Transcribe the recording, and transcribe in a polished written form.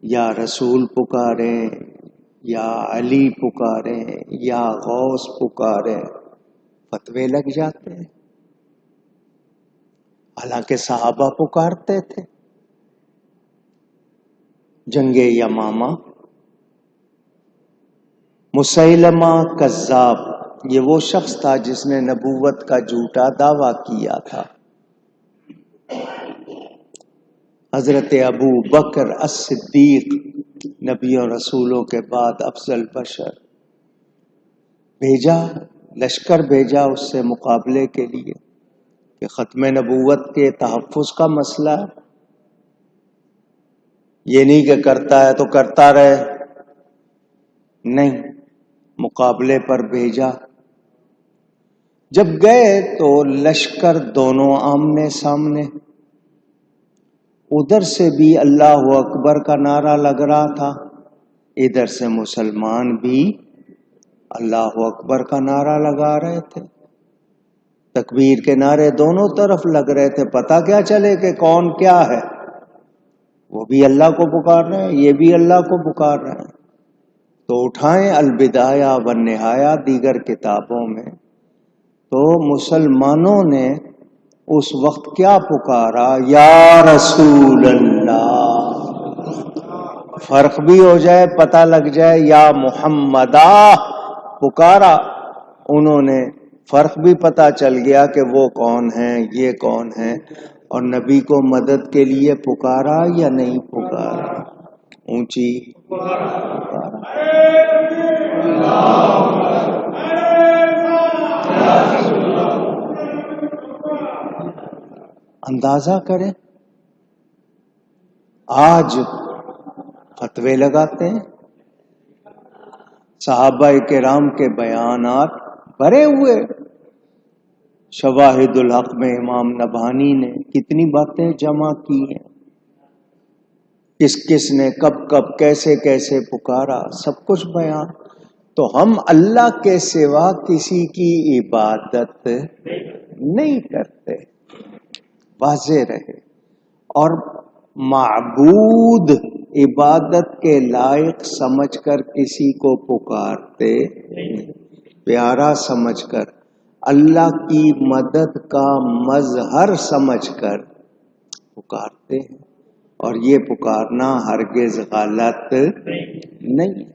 یا رسول پکاریں یا علی پکاریں یا غوث پکاریں، فتوے لگ جاتے ہیں۔ حالانکہ صحابہ پکارتے تھے۔ جنگ یمامہ، مسیلمہ کذاب، یہ وہ شخص تھا جس نے نبوت کا جھوٹا دعویٰ کیا تھا۔ حضرت ابو بکر الصدیق، نبیوں رسولوں کے بعد افضل بشر، بھیجا، لشکر بھیجا اس سے مقابلے کے لیے کہ ختم نبوت کے تحفظ کا مسئلہ ہے، یہ نہیں کہ کرتا ہے تو کرتا رہے، نہیں، مقابلے پر بھیجا۔ جب گئے تو لشکر دونوں آمنے سامنے، ادھر سے بھی اللہ اکبر کا نعرہ لگ رہا تھا، ادھر سے مسلمان بھی اللہ اکبر کا نعرہ لگا رہے تھے، تکبیر کے نعرے دونوں طرف لگ رہے تھے، پتہ کیا چلے کہ کون کیا ہے، وہ بھی اللہ کو پکار رہے ہیں، یہ بھی اللہ کو پکار رہے ہیں۔ تو اٹھائیں البدایہ والنہایہ دیگر کتابوں میں، تو مسلمانوں نے اس وقت کیا پکارا؟ یا رسول اللہ، فرق بھی ہو جائے، پتہ لگ جائے، یا محمدہ پکارا، انہوں نے فرق بھی پتہ چل گیا کہ وہ کون ہیں، یہ کون ہیں، اور نبی کو مدد کے لیے پکارا یا نہیں پکارا؟ اونچی پکارا۔ اندازہ کریں، آج فتوے لگاتے ہیں، صحابہ کرام کے بیانات بھرے ہوئے، شواہد الحق میں امام نبہانی نے کتنی باتیں جمع کی ہیں، کس کس نے کب کب کیسے کیسے پکارا، سب کچھ بیان۔ تو ہم اللہ کے سوا کسی کی عبادت نہیں کرتے، واضح رہے، اور معبود عبادت کے لائق سمجھ کر کسی کو پکارتے نہیں، پیارا سمجھ کر، اللہ کی مدد کا مظہر سمجھ کر پکارتے ہیں، اور یہ پکارنا ہرگز غلط نہیں۔